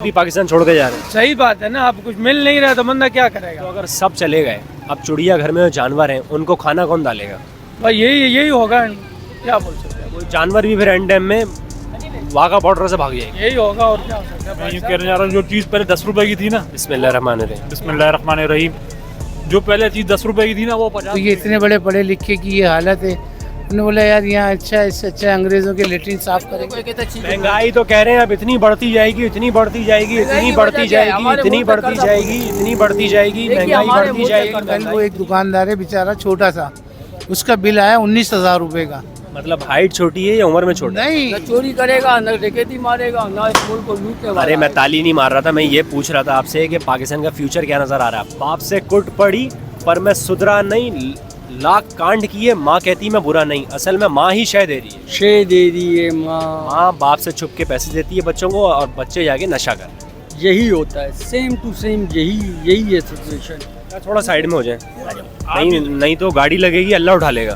भी पाकिस्तान छोड़ के जा रहे हैं। सही बात है ना, अब कुछ मिल नहीं रहा तो बंदा क्या करेगा। तो अगर सब चले गए, अब चिड़ियाघर में जो जानवर हैं उनको खाना कौन डालेगा? भाई यही होगा, क्या बोल सकते हैं। वो जानवर भी फिर एंड टाइम में वाघा बॉर्डर से भाग जाएंगे। यही होगा और क्या हो सकता है। मैं यूँ कहने जा रहा हूँ, जो चीज़ पहले 10 रुपए की थी ना, बिस्मिल्लाहिर्रहमानिर्रहीम, बिस्मिल्लाहिर्रहमानिर्रहीम, जो पहले चीज़ 10 रुपए की थी ना वो 50। तो ये इतने बड़े पढ़े लिखे की ये हालत है। उन्होंने बोला यार यहाँ अच्छा, इससे अच्छा अंग्रेजों के लेटरिन साफ करेंगे। महंगाई तो कह रहे हैं अब इतनी बढ़ती जाएगी, इतनी बढ़ती जाएगी, इतनी बढ़ती जाएगी, इतनी बढ़ती जाएगी, इतनी बढ़ती जाएगी, महंगाई बढ़ती जाएगी। कल वो एक दुकानदार है बेचारा छोटा सा, उसका बिल आया 19,000 रुपए का। मतलब हाइट छोटी है या उम्र में छोटा है? नहीं, न चोरी करेगा, न डकैती मारेगा, न स्कूल को लूटने वाला। अरे मैं ताली नहीं मार रहा था, मैं ये पूछ रहा था आपसे कि पाकिस्तान का फ्यूचर क्या नजर आ रहा है। बाप से कुट पड़ी पर मैं सुधरा नहीं, लाख कांड किए माँ कहती मैं बुरा नहीं। असल में माँ ही शय दे रही है। शे दे दिए माँ, माँ बाप से छुप के पैसे देती है बच्चों को और बच्चे जाके नशा कर। यही होता है, सेम टू सेम यही है सिचुएशन। थोड़ा साइड में हो जाए, नहीं तो गाड़ी लगेगी, अल्लाह उठा लेगा।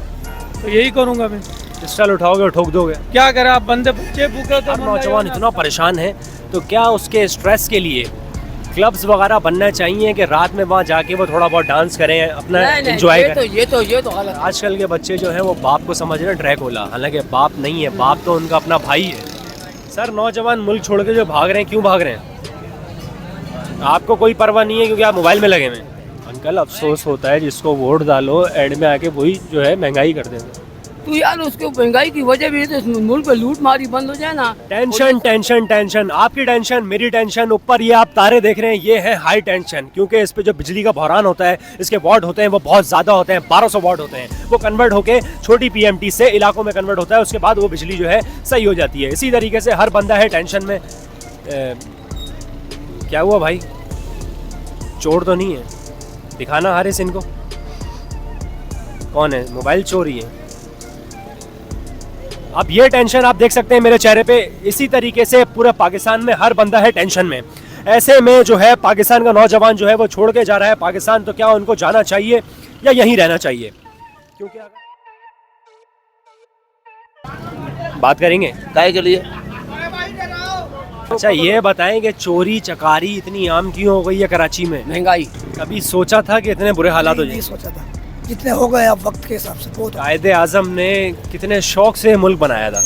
तो यही करूंगा मैं। पिस्टल उठाओगे और ठोक दोगे। क्या करें, आप बंदे बच्चे भूखे तो हर नौजवान इतना परेशान है, तो क्या उसके स्ट्रेस के लिए क्लब्स वगैरह बनना चाहिए कि रात में वहाँ जाके वो थोड़ा बहुत डांस करें, अपना एंजॉय करें। ये तो गलत। आजकल के बच्चे जो हैं वो बाप को समझ रहे हैं ड्रैकुला, हालांकि बाप नहीं है, बाप तो उनका अपना भाई है। सर नौजवान मुल्क छोड़ के जो भाग रहे हैं, क्यों भाग रहे हैं? आपको कोई परवाह नहीं है क्योंकि आप मोबाइल में लगे हुए हैं। अंकल अफसोस होता है जिसको वोट डालो एंड में आके वही जो है महंगाई कर देंगे। तो यार उसके महंगाई की वजह भी तो मुल्क में लूट मारी बंद हो जाए ना। टेंशन टेंशन टेंशन, आपकी टेंशन मेरी टेंशन, ऊपर ये आप तारे देख रहे हैं ये है हाई टेंशन, क्योंकि इस पे जो बिजली का बहरान होता है, इसके वाट होते हैं वो बहुत ज़्यादा होते हैं, 1200 वाट होते हैं। वो कन्वर्ट होके छोटी पीएमटी से इलाकों में कन्वर्ट होता है, उसके बाद वो बिजली जो है सही हो जाती है। इसी तरीके से हर बंदा है टेंशन में। क्या हुआ भाई, चोर तो नहीं है? दिखाना हारिस इनको, कौन है? मोबाइल चोरी है। अब ये टेंशन आप देख सकते हैं मेरे चेहरे पे। इसी तरीके से पूरे पाकिस्तान में हर बंदा है टेंशन में। ऐसे में जो है पाकिस्तान का नौजवान जो है वो छोड़ के जा रहा है पाकिस्तान, तो क्या उनको जाना चाहिए या यहीं रहना चाहिए? क्योंकि बात करेंगे काय के लिए। अच्छा ये बताएं कि चोरी चकारी इतनी आम क्यों हो गई है कराची में? महंगाई। कभी सोचा था कि इतने बुरे हालात हो नहीं जाएंगे? सोचा था, जितने हो गए अब वक्त के हिसाब से बहुत। कायदे आजम ने कितने शौक से मुल्क बनाया था,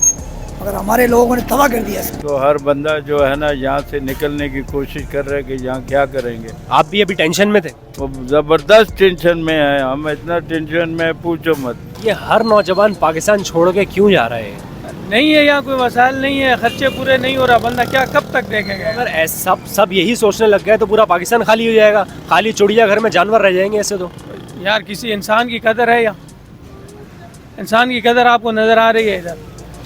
मगर हमारे लोगों ने तबाह कर दिया इसको। तो हर बंदा जो है ना यहाँ से निकलने की कोशिश कर रहा है कि यहाँ क्या करेंगे। आप भी अभी टेंशन में थे? वो जबरदस्त टेंशन में है, हम इतना टेंशन में पूछो मत। ये हर नौजवान पाकिस्तान छोड़ के क्यों जा रहे हैं? नहीं है, यहाँ कोई वसाइल नहीं है, खर्चे पूरे नहीं हो रहा, बंदा क्या कब तक देखेगा। अगर सब यही सोचने लग गए तो पूरा पाकिस्तान खाली हो जाएगा, खाली चिड़ियाघर में जानवर रह जाएंगे ऐसे तो। यार किसी इंसान की कदर है या इंसान की कदर आपको नजर आ रही है इधर?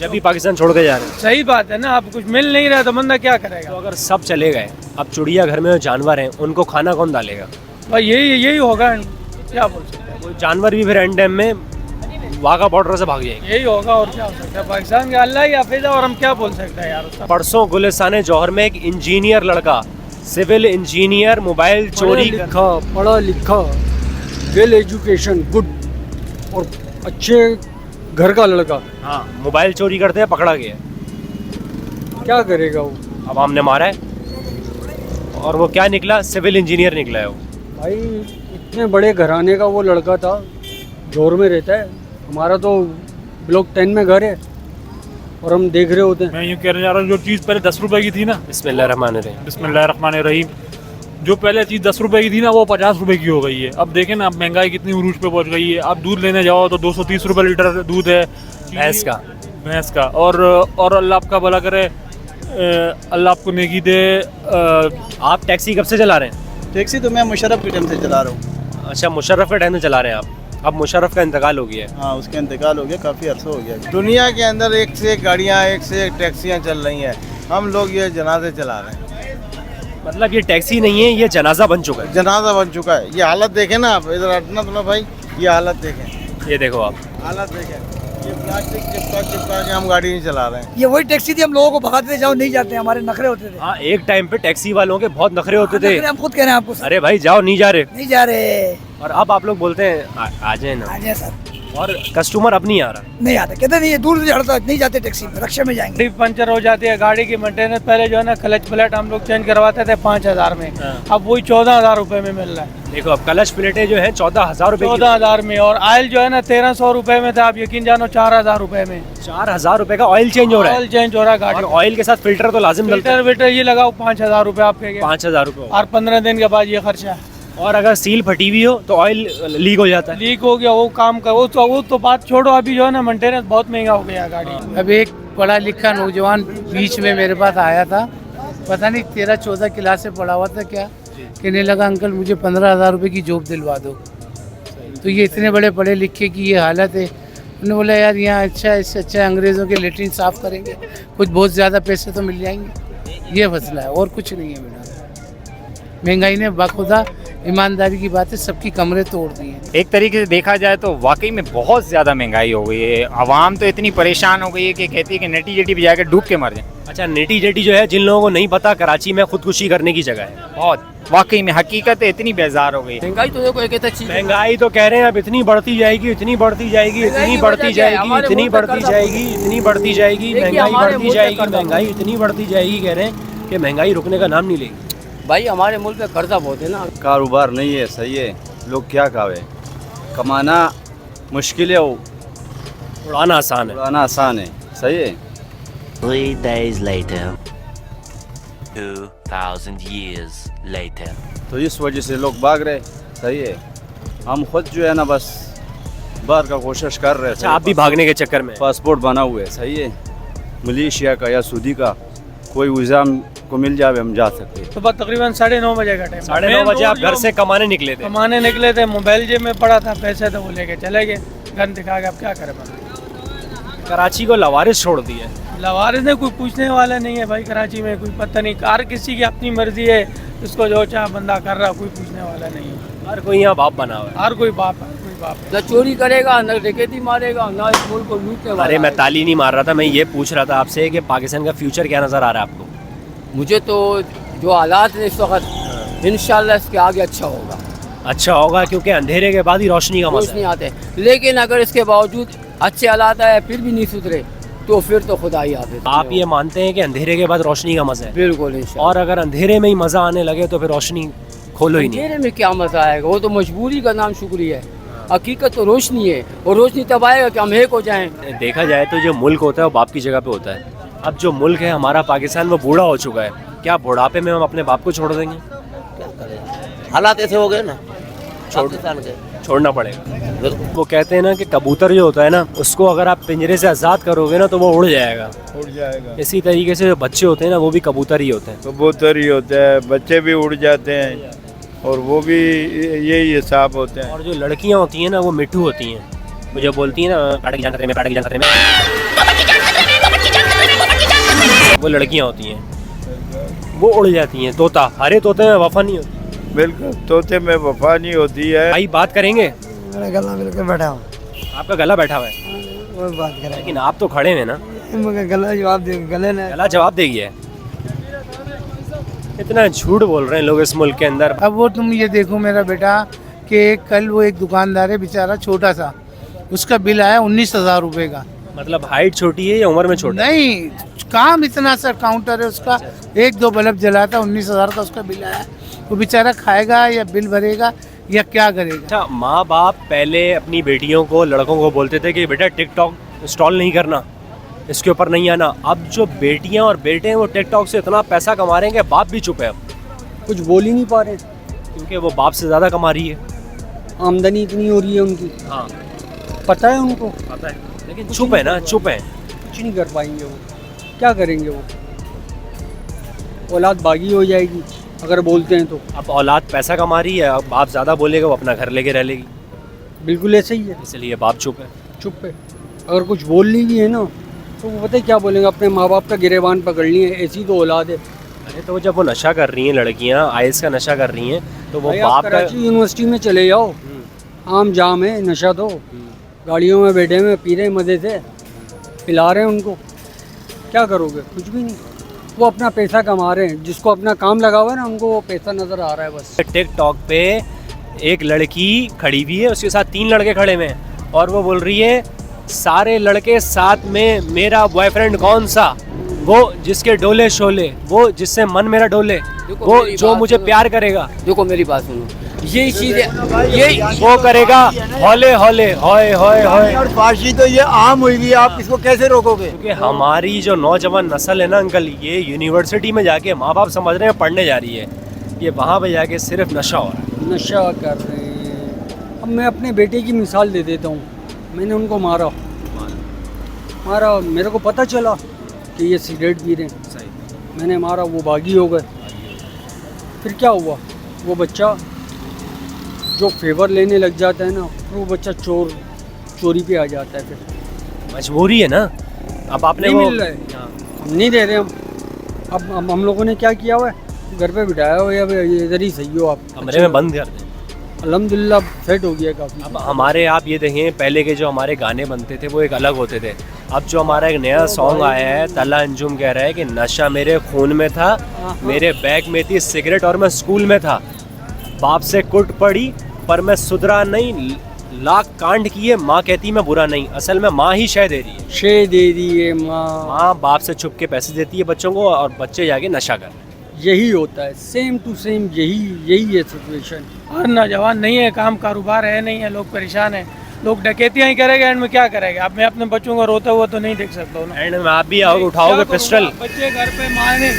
जब भी पाकिस्तान छोड़ के जा रहे हैं। सही बात है ना, अब कुछ मिल नहीं रहा तो बंदा क्या करेगा। तो अगर सब चले गए, अब चिड़ियाघर में जो जानवर हैं उनको खाना कौन डालेगा? भाई यही होगा, क्या बोल सकते हैं। वो जानवर भी फिर एंड टाइम में वाघा बॉर्डर से भाग जाएंगे। यही होगा और क्या हो सकता है। पाकिस्तान का अल्लाह ही हाफिज़ है और हम क्या बोल सकते हैं यार। परसों गुलिस्तान जौहर में एक इंजीनियर लड़का, सिविल इंजीनियर, मोबाइल चोरी पढ़ा लिखा, वेल एजुकेशन, गुड और अच्छे घर का लड़का, हाँ मोबाइल चोरी करते हैं, पकड़ा गया। क्या करेगा वो? अब हमने मारा है और वो क्या निकला? सिविल इंजीनियर निकला है वो। भाई इतने बड़े घराने का वो लड़का था, जोर में रहता है। हमारा तो ब्लॉक 10 में घर है और हम देख रहे होते हैं। मैं यूँ कहने जा रहा हूँ, जो चीज़ पहले 10 रुपए की थी ना, बिस्मिल्लाहिर्रहमानिर्रहीम, बिस्मिल्लाहिर्रहमानिर्रहीम, जो पहले चीज़ 10 रुपए की थी ना वो 50 रुपए की हो गई है। अब देखें ना, अब महंगाई कितनी उरूज पे पहुँच गई है। अब दूध लेने जाओ तो 230 रुपए लीटर दूध है भैंस का। और अल्लाह आपका भला करे, अल्लाह आपको नेकी दे। आप टैक्सी कब से चला रहे हैं? टैक्सी तो मैं मुशर्रफ के टाइम से चला रहा हूँ। अच्छा मुशर्रफ के टाइम से चला रहे हैं आप? अब मुशर्रफ का इंतकाल हो गया है। हाँ उसका इंतकाल हो गया, काफ़ी अर्सा हो गया। दुनिया के अंदर एक से एक गाड़ियाँ, एक से एक टैक्सियाँ चल रही हैं, हम लोग ये जनाजे चला रहे हैं। मतलब ये टैक्सी नहीं है, ये जनाजा बन चुका है। जनाजा बन चुका है। ये हालत देखें ना आप, इधर हटना तो ना भाई, ये हालत देखें, ये देखो आप हालत देखें। ये प्लास्टिक चिपका के हम गाड़ी नहीं चला रहे हैं। ये वही टैक्सी थी, हम लोगों को भगाते थे, जाओ नहीं जाते, हमारे नखरे होते थे। हाँ एक टाइम पे टैक्सी वालों के बहुत नखरे होते थे। नखरे हम खुद कह रहे हैं आपको सर। अरे भाई जाओ, नहीं जा रहे। नहीं जा रहे। और अब आप लोग बोलते हैं आ जाए ना। आ जाए सर। और कस्टमर अब नहीं आ रहा। नहीं आता, कहते नहीं, ये दूर से चढ़ता, नहीं जाते टैक्सी में, रक्षा में जाएंगे। गाड़ी पंचर हो जाती है, गाड़ी की मेंटेनेंस पहले जो है ना क्लच प्लेट हम लोग चेंज करवाते थे 5,000 में, अब वही 14,000 रुपए में मिल रहा है। देखो अब क्लच प्लेटें जो हैं 14,000 रुपए की, 14,000 में, और ऑयल जो है ना 1,300 रुपए में था, आप यकीन जानो 4,000 रुपए में 4,000 रुपए का ऑयल चेंज हो रहा है। ऑयल चेंज हो रहा है और गाड़ी। ऑयल के साथ फिल्टर तो लाजिम डलता फिल्टर है। विल्टर ये लगाओ 5,000 रुपए आपके, 5,000 रुपए। और 15 दिन के बाद ये खर्चा है। और अगर सील फटी हुई हो तो ऑयल लीक हो जाता है। लीक हो गया वो काम का, वो तो बात छोड़ो, अभी जो है ना मेंटेनेंस बहुत महंगा हो गया गाड़ी। अब एक पढ़ा लिखा नौजवान बीच में मेरे पास आया था, पता नहीं 13-14 क्लास से पढ़ा हुआ था क्या, कहने लगा अंकल मुझे 15,000 रुपए की जॉब दिलवा दो। तो ये इतने बड़े पढ़े लिखे की ये हालत है। उन्होंने बोला यार यहाँ अच्छा, इससे अच्छा अंग्रेज़ों के लेटरिन साफ़ करेंगे, कुछ बहुत ज़्यादा पैसे तो मिल जाएंगे। ये मसला है और कुछ नहीं है बेटा। महंगाई ने बाखुदा, ईमानदारी की बात है, सबकी कमरे तोड़ दी हैं। एक तरीके से देखा जाए तो वाकई में बहुत ज़्यादा महंगाई हो गई है। आवाम तो इतनी परेशान हो गई है कि कहती है कि नेटी जेटी भी जाकर डूब के मर जाए। अच्छा, नेटी जेटी जो है, जिन लोगों को नहीं पता, कराची में खुदकुशी करने की जगह है। बहुत वाकई में हकीकत इतनी बेजार हो गई है। महंगाई तो देखो एक चीज, महंगाई तो कह रहे हैं अब इतनी बढ़ती जाएगी, इतनी बढ़ती जाएगी, इतनी बढ़ती जाएगी, इतनी बढ़ती जाएगी, इतनी बढ़ती जाएगी, महंगाई बढ़ती जाएगी, महंगाई इतनी बढ़ती जाएगी, कह रहे हैं कि महंगाई रुकने का नाम नहीं लेगी। भाई हमारे मुल्क में कर्जा बहुत है ना। कारोबार नहीं है, सही है, लोग क्या खावे, कमाना मुश्किल है, उड़ाना आसान है। उड़ाना आसान है, सही है। 3 days later, 2,000 years later. तो इस वजह से लोग भाग रहे, सही है। हम खुद जो है ना बस बाहर का कोशिश कर रहे हैं। अच्छा, आप भी भागने के चक्कर में? पासपोर्ट बना हुआ है, सही है, मलेशिया का या सऊदी का, कोई वीज़ा को मिल जाए हम जा सकते हैं। सुबह तकरीबन 9:30 बजे का टाइम, 9:30 बजे आप घर से कमाने निकले थे? कमाने निकले थे, मोबाइल जेब में पड़ा था, पैसे तो वो लेके चले गए, गन दिखा के। अब क्या करें, कराची को लवारिस छोड़ दिया है। लवारिस ने कोई पूछने वाला नहीं है भाई, कराची में कोई पता नहीं, कार किसी की अपनी मर्जी है, इसको जो चाह बंदा कर रहा, कोई पूछने वाला नहीं है। हर कोई यहाँ बाप बना हुआ है। हर कोई बाप है, कोई बाप है। न चोरी करेगा, न डकैती मारेगा, न इस मुल्क को लूटने वाला। अरे मैं ताली नहीं मार रहा था, मैं ये पूछ रहा था आपसे कि पाकिस्तान का फ्यूचर क्या नज़र आ रहा है आपको? मुझे तो जो हालात है इस वक्त, इंशाल्लाह इसके आगे अच्छा होगा। अच्छा होगा, क्योंकि अंधेरे के बाद ही रोशनी का मजा नहीं आते, लेकिन अगर इसके बावजूद अच्छे हालात आए फिर भी नहीं सुधरे तो फिर तो खुदा ही हाफिज़। आप ये मानते हैं कि अंधेरे के बाद रोशनी का मजा है? बिल्कुल इंशाल्लाह। और अगर अंधेरे में ही मजा आने लगे तो फिर रोशनी खोलो ही नहीं। अंधेरे में क्या मजा आएगा, वो तो मजबूरी का नाम शुक्रिया है। हकीकत तो रोशनी है, और रोशनी तब आएगा कि हम एक हो जाएं। देखा जाए तो जो मुल्क होता है वो बाप की जगह पे होता है। अब जो मुल्क है हमारा पाकिस्तान, वो बूढ़ा हो चुका है। क्या बुढ़ापे में हम अपने बाप को छोड़ देंगे? क्या करें, हालात ऐसे हो गए ना, छोड़ना पड़ेगा। वो कहते हैं ना कि कबूतर जो होता है ना, उसको अगर आप पिंजरे से आज़ाद करोगे ना तो वो उड़ जाएगा। उड़ जाएगा। इसी तरीके से जो बच्चे होते हैं ना, वो भी कबूतर ही होते हैं। कबूतर ही होते हैं, बच्चे भी उड़ जाते हैं, और वो भी यही हिसाब होते हैं। और जो लड़कियाँ होती हैं ना, वो मिट्टू होती हैं, वो जो बोलती हैं ना, पाड़ा की जान खतरे में, पाड़ा की जान खतरे में, वो लड़कियाँ होती हैं, वो उड़ जाती हैं। तोता, हरे तोते में वफा नहीं होती। बिल्कुल, तोते में वफा नहीं होती है। भाई बात करेंगे? मेरा गला मिलकर बैठा हूँ। आपका गला बैठा हुआ है, वो बात करें, लेकिन आप तो खड़े हैं ना। गला जवाब दे, गले ने गला जवाब देगी है। इतना झूठ बोल रहे हैं लोग इस मुल्क के अंदर। अब वो तुम ये देखो मेरा बेटा कि कल वो एक दुकानदार है बेचारा छोटा सा, उसका बिल आया 19,000 रुपये का। मतलब हाइट छोटी है या उम्र में छोटा? नहीं, काम इतना सा काउंटर है उसका, 1-2 बल्ब जलाता, 19,000 का उसका बिल आया। वो बेचारा खाएगा या बिल भरेगा या क्या करेगा? अच्छा, माँ बाप पहले अपनी बेटियों को, लड़कों को बोलते थे कि बेटा टिकटॉक इंस्टॉल नहीं करना, इसके ऊपर नहीं आना। अब जो बेटियां और बेटे हैं वो टिकटॉक से इतना पैसा कमा रहे हैं कि बाप भी चुप है। अब कुछ बोल ही नहीं पा रहे, क्योंकि वो बाप से ज़्यादा कमा रही है, आमदनी इतनी हो रही है उनकी। हाँ पता है उनको, पता है, लेकिन चुप है ना, चुप है। कुछ नहीं कर पाएंगे वो, क्या करेंगे वो? औलाद बागी हो जाएगी अगर बोलते हैं तो। अब औलाद पैसा कमा रही है, अब बाप ज़्यादा बोलेगा वो अपना घर लेके रह लेगी। बिल्कुल ऐसे ही है, इसलिए बाप चुप है। चुप है। अगर कुछ बोल ली भी है ना तो वो पता है क्या बोलेंगे, अपने माँ बाप का गिरेबान पकड़ लिए, ऐसी तो औलाद है। अरे तो जब वो नशा कर रही हैं, लड़कियां आइस का नशा कर रही हैं, तो वो भाई आप बाप का। कराची यूनिवर्सिटी में चले जाओ, आम जाम है नशा, तो गाड़ियों में बैठे हुए पी रहे मज़े से, पिला रहे हैं उनको, क्या करोगे? कुछ भी नहीं। वो अपना पैसा कमा रहे हैं, जिसको अपना काम लगा हुआ है ना उनको वो पैसा नज़र आ रहा है बस। टिकटॉक पे एक लड़की खड़ी हुई है, उसके साथ 3 लड़के खड़े हुए हैं, और वो बोल रही है सारे लड़के साथ में, मेरा बॉयफ्रेंड कौन सा, वो जिसके डोले शोले, वो जिससे मन मेरा डोले, वो जो मुझे प्यार करेगा। देखो मेरी बात सुनो, यही चीजें यही वो करेगा हौले हौले होए होए होए। और फांसी तो ये आम हुई है, आप इसको कैसे रोकोगे? क्योंकि हमारी जो नौजवान नस्ल है ना अंकल, ये यूनिवर्सिटी में जाके माँ बाप समझ रहे हैं पढ़ने जा रही है, ये वहाँ पे जाके सिर्फ नशा हो रहा है। नशा कर रहे हैं। अब मैं अपने बेटे की मिसाल दे देता हूँ। मैंने उनको मारा, मेरे को पता चला कि ये सिगरेट पी रहे हैं। सही। मैंने मारा, वो बागी हो गए। फिर क्या हुआ, वो बच्चा जो फेवर लेने लग जाता है ना, वो बच्चा चोरी पे आ जाता है। फिर मजबूरी है ना, अब आपने नहीं वो मिल रहा है, हम नहीं दे रहे हम। अब हम लोगों ने क्या किया हुआ है, घर पे बिठाया हुआ है, अब इधर ही सही हो आप, कमरे में बंद कर दें। अल्हम्दुलिल्लाह सेट हो गया काफ़ी। अब हमारे आप ये देखें, पहले के जो हमारे गाने बनते थे वो एक अलग होते थे। अब जो हमारा एक नया सॉन्ग आया है, तला अंजुम कह रहा है कि नशा मेरे खून में था, मेरे बैग में थी सिगरेट और मैं स्कूल में था, बाप से कुट पड़ी पर मैं सुधरा नहीं, लाख कांड किए माँ कहती मैं बुरा नहीं, असल में माँ ही शय दे रही है। शे दे दी है माँ बाप से छुप के पैसे देती है बच्चों को और बच्चे जाके नशा कर रहे हैं। यही होता है, सेम टू सेम यही है सिचुएशन। और नौजवान नहीं है, काम कारोबार है नहीं है, लोग परेशान हैं, लोग डकैतियाँ ही करेंगे, एंड में क्या करेंगे? अब मैं अपने बच्चों को रोता हुआ तो नहीं देख सकता हूँ ना। एंड में आप भी आओगे, उठाओगे पिस्टल, बच्चे घर पे मांगे,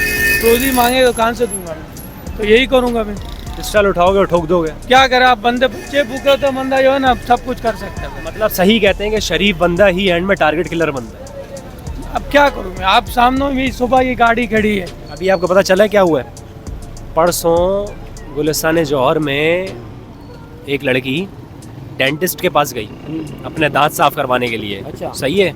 रोजी मांगे तो कहाँ से दूंगा मैं? तो यही करूँगा मैं, पिस्टल उठाओगे और ठोक दोगे। क्या करें? आप बंदे बच्चे भूखे तो बंदा जो है ना सब कुछ कर सकता है। मतलब सही कहते हैं कि शरीफ बंदा ही एंड में टारगेट किलर बनता है। अब क्या करूँ मैं? आप सामने भी सुबह की गाड़ी खड़ी है। अभी आपको पता चला क्या हुआ है? परसों गुलिस्तान जौहर में एक लड़की डेंटिस्ट के पास गई अपने दांत साफ करवाने के लिए। अच्छा। सही है।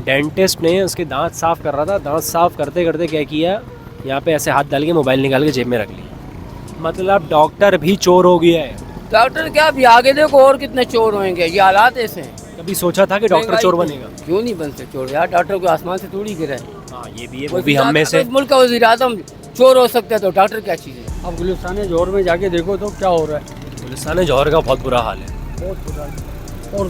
डेंटिस्ट ने उसके दांत साफ कर रहा था, दांत साफ करते करते क्या किया, यहाँ पे ऐसे हाथ डाल के मोबाइल निकाल के जेब में रख लिया। मतलब डॉक्टर भी चोर हो गया है। डॉक्टर क्या, अभी आगे देखो और कितने चोर होंगे, ये हालात ऐसे हैं। कभी सोचा था कि डॉक्टर चोर बनेगा? क्यों नहीं बन सकते चोर यार? डॉक्टर को आसमान से थोड़ी गिरा है। हाँ ये भी है, वो भी हम में से। मुल्क का वज़ीर आज़म चोर हो सकता है तो डॉक्टर क्या चीज़ है? अब गुलिस्तान जौहर में जाके देखो तो क्या हो रहा है। गुलिस्तान जौहर का बहुत बुरा हाल है, बहुत बुरा है। और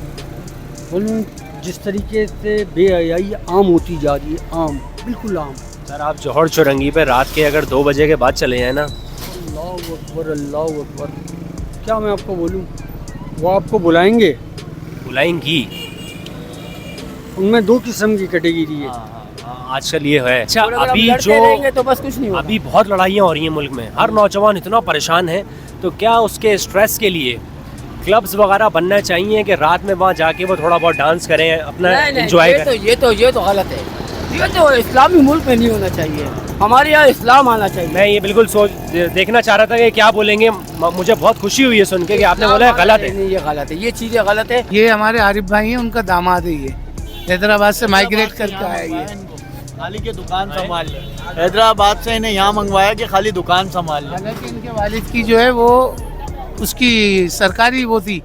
बोलूँ जिस तरीके से बेहयाई आम होती जा रही है, आम, बिल्कुल आम। सर आप जौहर चौरंगी पे रात के अगर 2 बजे के बाद चले जाए ना, अल्लाह अकबर अल्लाह अकबर, क्या मैं आपको बोलूँ, वो आपको बुलाएंगे, बुलाएंगी। उनमें 2 किस्म की कैटेगरी है। आजकल ये है। अच्छा और अगर अभी हम लड़ते जो रहेंगे तो बस कुछ नहीं होगा। अभी बहुत लड़ाइयाँ हो रही हैं मुल्क में, हर नौजवान इतना परेशान है, तो क्या उसके स्ट्रेस के लिए क्लब्स वगैरह बनना चाहिए कि रात में वहाँ जाके वो थोड़ा बहुत डांस करें, अपना एंजॉय करें? ये तो गलत है। ये तो इस्लामी मुल्क में नहीं होना चाहिए, हमारे यहाँ इस्लाम आना चाहिए। मैं ये बिल्कुल देखना चाह रहा था कि क्या बोलेंगे। मुझे बहुत खुशी हुई है सुन के कि आपने बोला है गलत है। नहीं, ये गलत है, ये चीज़ें गलत है। ये हमारे आरिफ भाई हैं, उनका दामाद है, ये हैदराबाद से माइग्रेट करके आया ये। खाली के दुकान संभाल ले, हैदराबाद से इन्हें यहाँ मंगवाया कि खाली दुकान संभाल ले। हालांकि इनके वालिद की जो है वो उसकी सरकारी वो थी,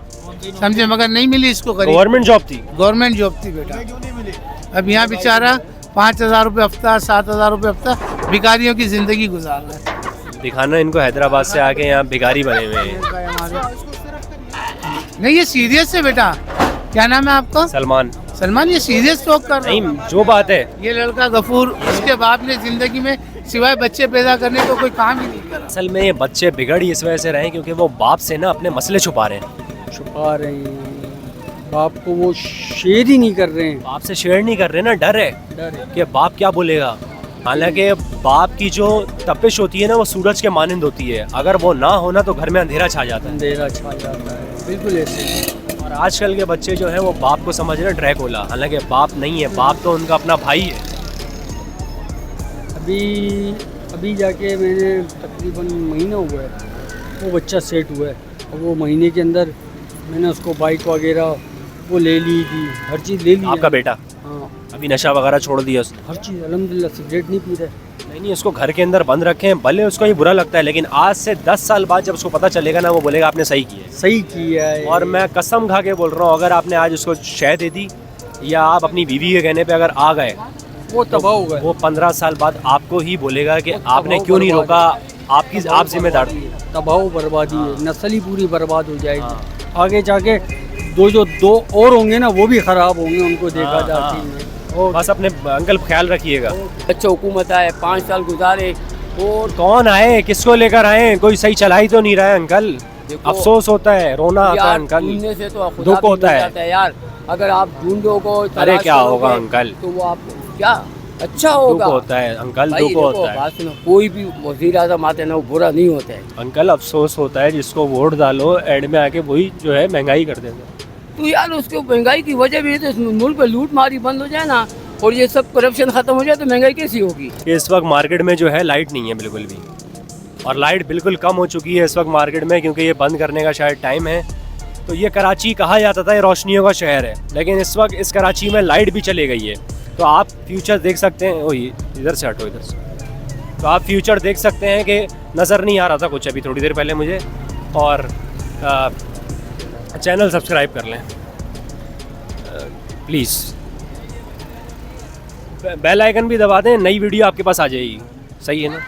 समझे, मगर नहीं मिली इसको। गवर्नमेंट जॉब थी, गवर्नमेंट जॉब थी बेटा। क्यों नहीं मिली? अब यहाँ बेचारा 5,000 रुपये हफ्ता, 7,000 रुपये हफ्ता भिखारियों की जिंदगी गुजार रहा है। दिखाना इनको हैदराबाद से आके यहाँ भिखारी बने हुए हैं। नहीं ये सीरियस है बेटा। क्या नाम है आपका? सलमान। सलमान, ये सीरियस टॉक कर रहा नहीं हूँ। जो बात है, ये लड़का गफूर, उसके बाप ने जिंदगी में सिवाय बच्चे पैदा करने को कोई काम ही नहीं करा। असल में ये बच्चे बिगड़ इस वजह से रहे क्योंकि वो बाप से ना अपने मसले छुपा रहे हैं। छुपा रहे हैं, बाप को वो शेयर ही नहीं कर रहे हैं। बाप से शेयर नहीं कर रहे ना, डर है कि बाप क्या बोलेगा। हालांकि बाप की जो तपिश होती है ना, वो सूरज के मानंद होती है, अगर वो ना होना तो घर में अंधेरा छा जाता है। अंधेरा छा जाता है, बिल्कुल ऐसे। और आजकल के बच्चे जो हैं वो बाप को समझ रहे हैं ड्रैकुला, हालांकि बाप नहीं है, बाप तो उनका अपना भाई है। अभी जाके मैंने तकरीबन महीना हुआ है, वो बच्चा सेट हुआ है, और वो महीने के अंदर मैंने उसको बाइक वगैरह वो ले ली थी, हर चीज़ ले ली। आपका बेटा? हाँ। अभी नशा वगैरह छोड़ दिया उसने? हर चीज़ अल्हम्दुलिल्लाह, सिगरेट नहीं पी रहा। नहीं, उसको घर के अंदर बंद रखें, भले उसको ये बुरा लगता है, लेकिन आज से 10 साल बाद जब उसको पता चलेगा ना, वो बोलेगा आपने सही किया। सही किया है। और मैं कसम खा के बोल रहा हूँ, अगर आपने आज उसको शय दे दी या आप अपनी बीवी के कहने पे अगर आ गए, वो तबाह हो गए। वो 15 साल बाद आपको ही बोलेगा कि आपने क्यों नहीं रोका, आप जिम्मेदार थे। तबाह बर्बादी है, नस्ल ही पूरी बर्बाद हो जाएगी। आगे जाके जो दो और होंगे ना वो भी खराब होंगे, उनको देखा हाँ, जाए हाँ। चीज़ में। बस अपने अंकल ख्याल रखिएगा। अच्छा हुकूमत आए 5 साल गुजारे और कौन आए, किसको लेकर आए, कोई सही चला ही तो नहीं रहा है अंकल। देखो, अफसोस होता है, रोना आता है यार अंकल, ढूंढने से तो खुदा दुख भी होता मिल है। जाता है यार। अगर आप ढूंढोगे अरे तलाश क्या होगा करोगे, अंकल, तो वो आप क्या अच्छा दुख होगा। होता है अंकल, भाई दुख देखो, होता है बात सुनो, कोई भी वजीर आजम आते हैं ना वो बुरा नहीं होता है। अंकल। अफसोस होता है जिसको वोट डालो एंड में आके वही जो है महंगाई कर देते हैं। तो यार उसको महंगाई की वजह भी है, तो इस मुल्क में लूट मारी बंद हो जाए ना और ये सब करप्शन खत्म हो जाए तो महंगाई कैसी होगी। इस वक्त मार्केट में जो है लाइट नहीं है बिल्कुल भी, और लाइट बिल्कुल कम हो चुकी है इस वक्त मार्केट में, क्योंकि ये बंद करने का शायद टाइम है। तो ये कराची कहा जाता था ये रोशनियों का शहर है, लेकिन इस वक्त इस कराची में लाइट भी चली गई है। तो आप फ्यूचर देख सकते हैं, ओ ये इधर से हटो, इधर से। तो आप फ्यूचर देख सकते हैं कि नज़र नहीं आ रहा था कुछ अभी थोड़ी देर पहले मुझे। और चैनल सब्सक्राइब कर लें प्लीज़, बेल आइकन भी दबा दें, नई वीडियो आपके पास आ जाएगी। सही है ना।